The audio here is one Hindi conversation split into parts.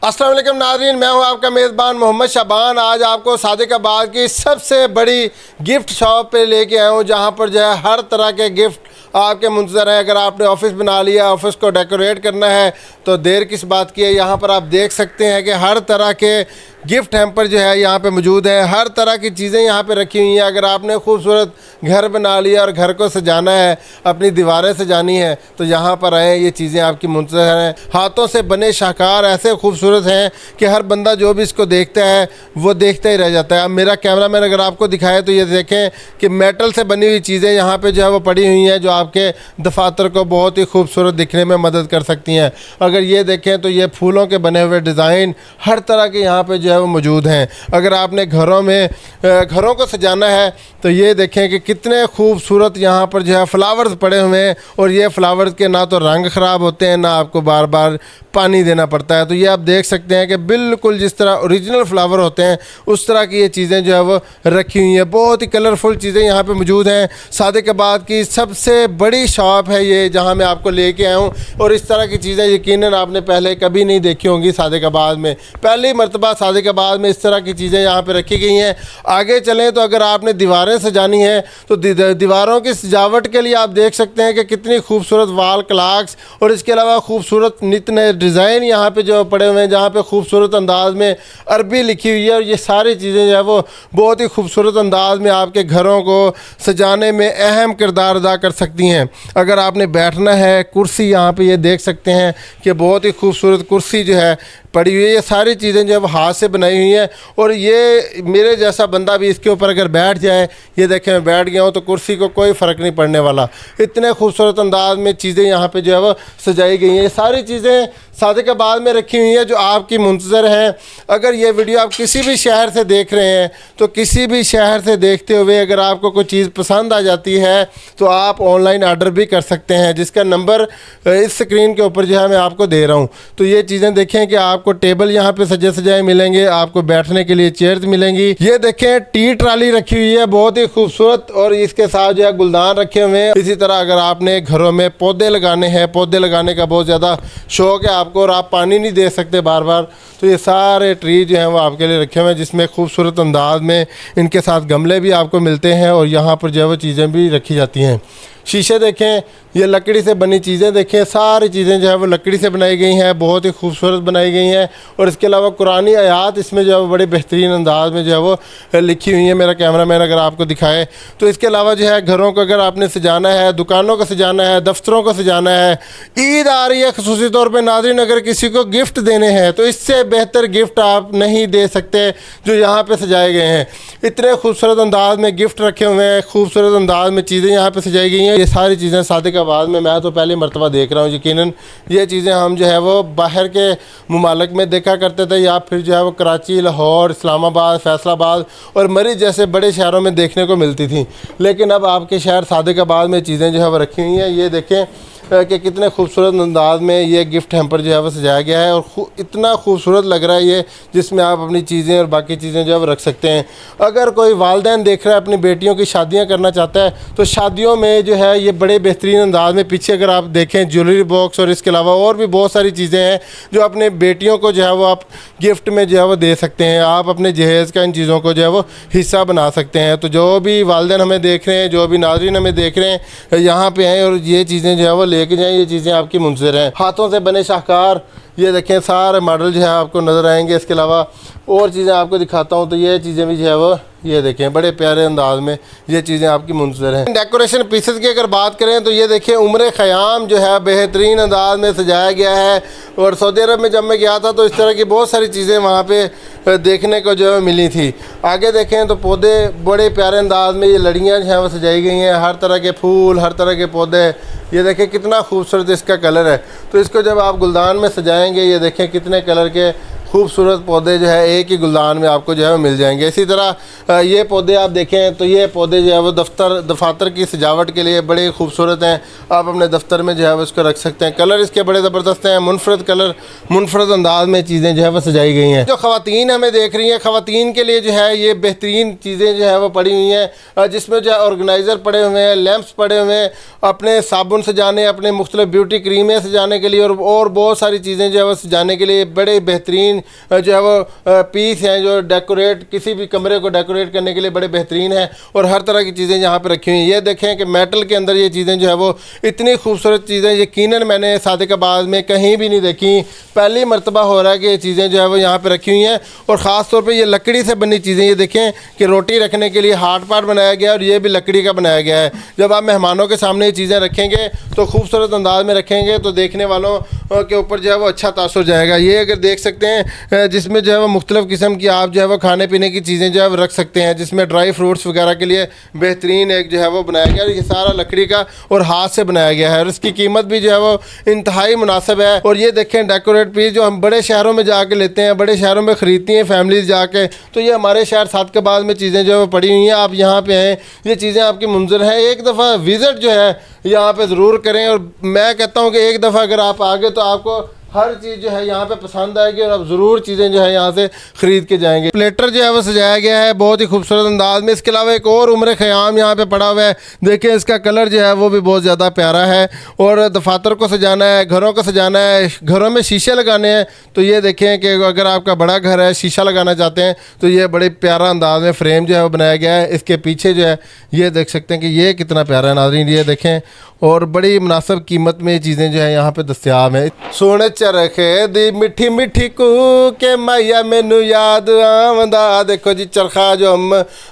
अस्सलाम वालेकुम नाज़रीन, मैं हूं आपका मेज़बान मोहम्मद शाबान। आज आपको सादिकाबाद की सबसे बड़ी गिफ्ट शॉप पे लेके आया हूं, जहां पर जो है हर तरह के गिफ्ट आपके मुंतज़र हैं। अगर आपने ऑफ़िस बना लिया, ऑफ़िस को डेकोरेट करना है तो देर किस बात की है। यहाँ पर आप देख सकते हैं कि हर तरह के गिफ्ट हैम्पर जो है यहाँ पे मौजूद है। हर तरह की चीज़ें यहाँ पे रखी हुई हैं। अगर आपने खूबसूरत घर बना लिया और घर को सजाना है, अपनी दीवारें सजानी है, तो यहाँ पर आएँ। ये चीज़ें आपकी मुंतज़र हैं। हाथों से बने शाहकार ऐसे खूबसूरत हैं कि हर बंदा जो भी इसको देखता है वो देखता ही रह जाता है। अब मेरा कैमरामैन अगर आपको दिखाए तो ये देखें कि मेटल से बनी हुई चीज़ें यहाँ पे जो है वो पड़ी हुई हैं, जो आपके दफातर को बहुत ही खूबसूरत दिखने में मदद कर सकती हैं। अगर ये देखें तो ये फूलों के बने हुए डिज़ाइन हर तरह के यहाँ पे जो है वो मौजूद हैं। अगर आपने घरों को सजाना है तो ये देखें कि कितने खूबसूरत यहाँ पर जो है फ्लावर्स पड़े हुए हैं। और ये फ्लावर्स के ना तो रंग ख़राब होते हैं, ना आपको बार बार पानी देना पड़ता है। तो ये आप देख सकते हैं कि बिल्कुल जिस तरह ओरिजिनल फ्लावर होते हैं उस तरह की ये चीज़ें जो है वो रखी हुई हैं। बहुत ही कलरफुल चीज़ें यहाँ पे मौजूद हैं। सादिकाबाद की सबसे बड़ी शॉप है ये, जहाँ मैं आपको लेके आया हूँ। और इस तरह की चीज़ें यकीनन आपने पहले कभी नहीं देखी होंगी सादिकाबाद में। पहली मरतबा सादिकाबाद में इस तरह की चीज़ें यहाँ पर रखी गई हैं। आगे चलें तो अगर आपने दीवारें सजानी है तो दीवारों की सजावट के लिए आप देख सकते हैं कि कितनी खूबसूरत वाल क्लॉक्स और इसके अलावा खूबसूरत नित नए डिज़ाइन यहाँ पे जो पड़े हुए हैं, जहाँ पे खूबसूरत अंदाज में अरबी लिखी हुई है। और ये सारी चीज़ें जो है वो बहुत ही खूबसूरत अंदाज में आपके घरों को सजाने में अहम किरदार अदा कर सकती हैं। अगर आपने बैठना है, कुर्सी यहाँ पे ये देख सकते हैं कि बहुत ही खूबसूरत कुर्सी जो है पड़ी हुई है। ये सारी चीज़ें जो है वो हाथ से बनाई हुई हैं। और ये मेरे जैसा बंदा भी इसके ऊपर अगर बैठ जाए, ये देखें मैं बैठ गया हूँ, तो कुर्सी को कोई फ़र्क नहीं पड़ने वाला। इतने खूबसूरत अंदाज में चीज़ें यहाँ पे जो है वो सजाई गई हैं। ये सारी चीज़ें सादिकाबाद में रखी हुई हैं जो आपकी मुंतज़र हैं। अगर ये वीडियो आप किसी भी शहर से देख रहे हैं तो किसी भी शहर से देखते हुए अगर आपको कोई चीज़ पसंद आ जाती है तो आप ऑनलाइन ऑर्डर भी कर सकते हैं, जिसका नंबर इस स्क्रीन के ऊपर जो है मैं आपको दे रहा हूँ। तो ये चीज़ें देखें कि आपको टेबल यहाँ पे सजे सजाए मिलेंगे, आपको बैठने के लिए चेयर्स मिलेंगी। ये देखें टी ट्राली रखी हुई है, बहुत ही खूबसूरत, और इसके साथ जो है गुलदान रखे हुए हैं। इसी तरह अगर आपने घरों में पौधे लगाने हैं, पौधे लगाने का बहुत ज़्यादा शौक़ है आपको और आप पानी नहीं दे सकते बार बार, तो ये सारे ट्री जो हैं वो आपके लिए रखे हुए हैं, जिसमें खूबसूरत अंदाज में इनके साथ गमले भी आपको मिलते हैं। और यहाँ पर जो है वो चीज़ें भी रखी जाती हैं। शीशे देखें, ये लकड़ी से बनी चीज़ें देखें, सारी चीज़ें जो है वो लकड़ी से बनाई गई हैं, बहुत ही खूबसूरत बनाई गई हैं। और इसके अलावा कुरानी आयात इसमें जो है वो बड़े बेहतरीन अंदाज में जो है वो लिखी हुई है। मेरा कैमरामैन अगर आपको दिखाए तो इसके अलावा जो है घरों को अगर आपने सजाना है, दुकानों को सजाना है, दफ्तरों को सजाना है, ईद आ रही है ख़ुसूसी तौर पर नाज़रीन, अगर किसी को गिफ्ट देने हैं तो इससे बेहतर गिफ्ट आप नहीं दे सकते जो यहाँ पर सजाए गए हैं। इतने खूबसूरत अंदाज में गिफ्ट रखे हुए हैं, खूबसूरत अंदाज में चीज़ें यहाँ पर सजाई गई हैं। ये सारी चीज़ें सादिकाबाद में मैं तो पहली मरतबा देख रहा हूँ। यकीनन ये चीज़ें हम जो है वो बाहर के मुमालिक में देखा करते थे, या फिर जो है वो कराची, लाहौर, इस्लामाबाद, फैसलाबाद और मरीज जैसे बड़े शहरों में देखने को मिलती थी। लेकिन अब आपके शहर सादिकाबाद में चीज़ें जो है वो रखी हुई हैं। ये देखें कि कितने खूबसूरत अंदाज में ये गिफ्ट हैम्पर जो है वो सजाया गया है। और इतना खूबसूरत लग रहा है ये, जिसमें आप अपनी चीज़ें और बाकी चीज़ें जो है वो रख सकते हैं। अगर कोई वालिदैन देख रहा है अपनी बेटियों की शादियां करना चाहता है तो शादियों में जो है ये बड़े बेहतरीन अंदाज में, पीछे अगर आप देखें ज्वेलरी बॉक्स और इसके अलावा और भी बहुत सारी चीज़ें हैं जो अपने बेटियों को जो है वो आप गिफ्ट में जो है वो दे सकते हैं। आप अपने जहेज़ का इन चीज़ों को जो है वो हिस्सा बना सकते हैं। तो जो भी वालिदैन हमें देख रहे हैं, जो भी नाज़रीन हमें देख रहे हैं, यहाँ पे आएँ और ये चीज़ें जो है वो लेके जाएँ। ये चीज़ें आपकी मुंतज़र हैं। हाथों से बने शाहकार ये देखें, सारे मॉडल जो है आपको नज़र आएंगे। इसके अलावा और चीज़ें आपको दिखाता हूँ, तो ये चीज़ें भी जो है वो ये देखें बड़े प्यारे अंदाज में ये चीज़ें आपकी मुंतज़र हैं। डेकोरेशन पीसेस की अगर बात करें तो ये देखें उम्र ख़याम जो है बेहतरीन अंदाज में सजाया गया है। और सऊदी अरब में जब मैं गया था तो इस तरह की बहुत सारी चीज़ें वहाँ पे देखने को जो है मिली थी। आगे देखें तो पौधे बड़े प्यारे अंदाज में, ये लड़ियाँ जो हैं वो सजाई गई हैं, हर तरह के फूल, हर तरह के पौधे। ये देखें कितना खूबसूरत इसका कलर है। तो इसको जब आप गुलदान में सजाएँगे, ये देखें कितने कलर के खूबसूरत पौधे जो है एक ही गुलदान में आपको जो है वो मिल जाएंगे। इसी तरह ये पौधे आप देखें तो ये पौधे जो है वो दफातर की सजावट के लिए बड़े खूबसूरत हैं। आप अपने दफ्तर में जो है वो इसको रख सकते हैं। कलर इसके बड़े ज़बरदस्त हैं, मुनफरद कलर, मुनफरद अंदाज में चीज़ें जो है वो सजाई गई हैं। जो ख़वातीन हमें देख रही हैं, ख़वातीन के लिए जो है ये बेहतरीन चीज़ें जो है वो पड़ी हुई हैं, जिसमें जो है ऑर्गेनाइज़र पड़े हुए हैं, लैंप्स पड़े हुए हैं, अपने साबुन सजाने, अपने मुख्तलिफ ब्यूटी क्रीमें सजाने के लिए और बहुत सारी चीज़ें जो है वो सजाने के लिए बड़े बेहतरीन जो है वो पीस हैं, जो डेकोरेट किसी भी कमरे को डेकोरेट करने के लिए बड़े बेहतरीन है। और हर तरह की चीज़ें यहाँ पे रखी हुई हैं। ये देखें कि मेटल के अंदर ये चीज़ें जो है वो इतनी खूबसूरत चीज़ें यकीनन मैंने सादिकाबाद में कहीं भी नहीं देखी। पहली मरतबा हो रहा है कि ये चीज़ें जो है वो यहाँ पे रखी हुई हैं। और ख़ास तौर पे ये लकड़ी से बनी चीज़ें, ये देखें कि रोटी रखने के लिए हार्ड पार्ट बनाया गया है और ये भी लकड़ी का बनाया गया है। जब आप मेहमानों के सामने ये चीज़ें रखेंगे तो खूबसूरत अंदाज में रखेंगे तो देखने वालों के ऊपर जो है वो अच्छा तासुर जाएगा। ये अगर देख सकते हैं जिसमें जो है वो मुख्तलिफ़ किस्म की आप जो है वो खाने पीने की चीज़ें जो है वो रख सकते हैं, जिसमें ड्राई फ्रूट्स वगैरह के लिए बेहतरीन एक जो है वो बनाया गया है। ये सारा लकड़ी का और हाथ से बनाया गया है और इसकी कीमत भी जो है वो इंतहाई मुनासिब है। और ये देखें डेकोरेट पीस जो हम बड़े शहरों में जाके लेते हैं, बड़े शहरों में ख़रीदती हैं फैमिलीज़ जाके, तो ये हमारे शहर सादिकाबाद में चीज़ें जो है वो पड़ी हुई हैं। आप यहाँ पे हैं, ये चीज़ें आपकी मुंज़र हैं, एक दफ़ा विज़िट जो है यहाँ पे ज़रूर करें। और मैं कहता हूँ कि एक दफ़ा अगर आप आ गए तो आपको हर चीज़ जो है यहाँ पे पसंद आएगी और आप ज़रूर चीज़ें जो है यहाँ से ख़रीद के जाएंगे। प्लेटर जो है वो सजाया गया है बहुत ही खूबसूरत अंदाज में। इसके अलावा एक और उम्र ख़याम यहाँ पे पड़ा हुआ है, देखिए इसका कलर जो है वो भी बहुत ज़्यादा प्यारा है। और दफातर को सजाना है, घरों को सजाना है, घरों में शीशे लगाने हैं, तो ये देखें कि अगर आपका बड़ा घर है, शीशा लगाना चाहते हैं, तो ये बड़े प्यारा अंदाज में फ्रेम जो है वो बनाया गया है। इसके पीछे जो है ये देख सकते हैं कि ये कितना प्यारा है नाज़रीन, ये देखें। और बड़ी मुनासिब कीमत में ये चीज़ें जो है यहाँ पे दस्तयाब हैं। सोने चरखे दी मिठी मिठी कू के मैया मैनू याद आमदा। देखो जी चरखा जो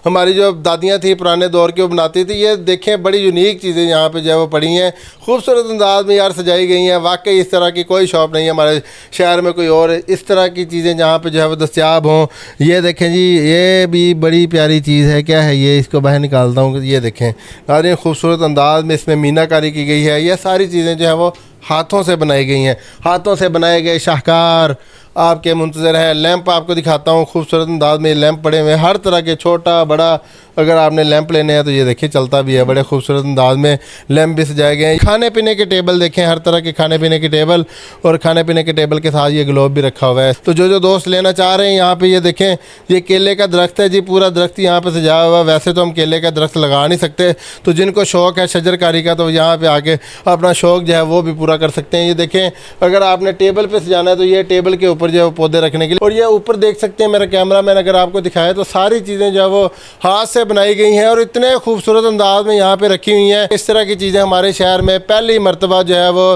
हमारी जो दादियाँ थी पुराने दौर की वो बनाती थी। ये देखें बड़ी यूनिक चीज़ें यहाँ पे जो है वो पड़ी हैं, खूबसूरत अंदाज में यार सजाई गई हैं। वाकई इस तरह की कोई शॉप नहीं है हमारे शहर में कोई और इस तरह की चीज़ें जहाँ पे जो है वो दस्तयाब हों। ये देखें जी, ये भी बड़ी प्यारी चीज़ है। क्या है ये, इसको बाहर निकालता हूँ। ये देखें सारी खूबसूरत अंदाज में इसमें मीनाकारी की गई है। ये सारी चीज़ें जो है वो हाथों से बनाई गई हैं, हाथों से बनाए गए शाहकार आपके मुंतज़र हैं। लैंप आपको दिखाता हूँ, खूबसूरत अंदाज में लैंप पड़े हुए हैं हर तरह के, छोटा बड़ा। अगर आपने लैंप लेने हैं तो ये देखिए चलता भी है, बड़े खूबसूरत अंदाज में लैंप भी सजाए गए हैं। खाने पीने के टेबल देखें, हर तरह के खाने पीने के टेबल, और खाने पीने के टेबल के साथ ये ग्लोब भी रखा हुआ है। तो जो दोस्त लेना चाह रहे हैं यहाँ पे ये देखें, ये केले का दरख्त है जी, पूरा दरख्त यहाँ पे सजाया हुआ है। वैसे तो हम केले का दरख्त लगा नहीं सकते, तो जिनको शौक़ है शजरकारी का तो यहाँ पे आके अपना शौक़ जो है वो भी पूरा कर सकते हैं। ये देखें अगर आपने टेबल पे सजाना है तो ये टेबल के ऊपर जो है पौधे रखने के लिए। और ये ऊपर देख सकते हैं, मेरा कैमरा मैन अगर आपको दिखाया तो सारी चीज़ें जो है वो हाथ से बनाई गई हैं और इतने खूबसूरत अंदाज में यहाँ पे रखी हुई हैं। इस तरह की चीज़ें हमारे शहर में पहली मरतबा जो है वो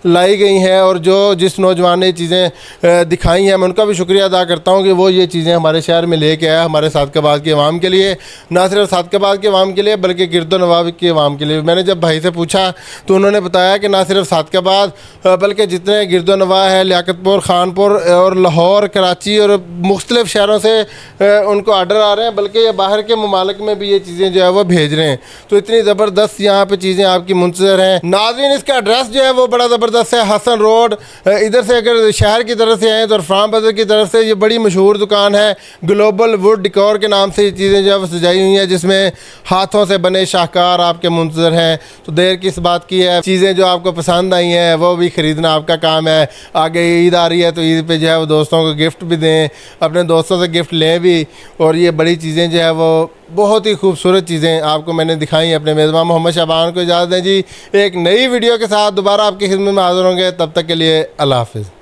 लाई गई हैं। और जिस नौजवान ने चीज़ें दिखाई हैं, मैं उनका भी शुक्रिया अदा करता हूँ कि वो ये चीज़ें हमारे शहर में लेके आया, हमारे सादिकाबाद के अवाम के लिए, ना सिर्फ सादिकाबाद के अवाम के लिए बल्कि गिरदोनवाब के अवाम के लिए। मैंने जब भाई से पूछा तो उन्होंने बताया कि ना सिर्फ सादिकाबाद बल्कि जितने गिरदोनवा है, लियाकतपुर, खानपुर और लाहौर, कराची और मुख्तलिफ शहरों से उनको आर्डर आ रहे हैं, बल्कि ये बाहर के ममालिक में भी ये चीज़ें जो है वो भेज रहे हैं। तो इतनी ज़बरदस्त यहाँ पे चीज़ें आपकी मुंतज़र हैं। नाज़रीन इसका एड्रेस जो है वो बड़ा ज़बरदस्त है, हसन रोड। इधर से अगर शहर की तरफ से आएँ तो इरफान बाज़ार की तरफ से ये बड़ी मशहूर दुकान है, ग्लोबल वुड डिकोर के नाम से ये चीज़ें जो है वो सजाई हुई हैं, जिसमें हाथों से बने शाहकार आपके मुंतज़र हैं। तो देर किस बात की है, चीज़ें जो आपको पसंद आई हैं वो भी ख़रीदना आपका काम है। आगे ईद आ रही है तो ईद पे जो है वो दोस्तों को गिफ्ट भी दें, अपने दोस्तों से गिफ्ट लें भी। और ये बड़ी चीज़ें जो है वो बहुत ही खूबसूरत चीज़ें आपको मैंने दिखाई। अपने मेज़बान मोहम्मद शाबान को इजाज़त दें जी। एक नई वीडियो के साथ दोबारा आपकी खिदमत में हाज़िर होंगे, तब तक के लिए अल्लाह हाफ़िज़।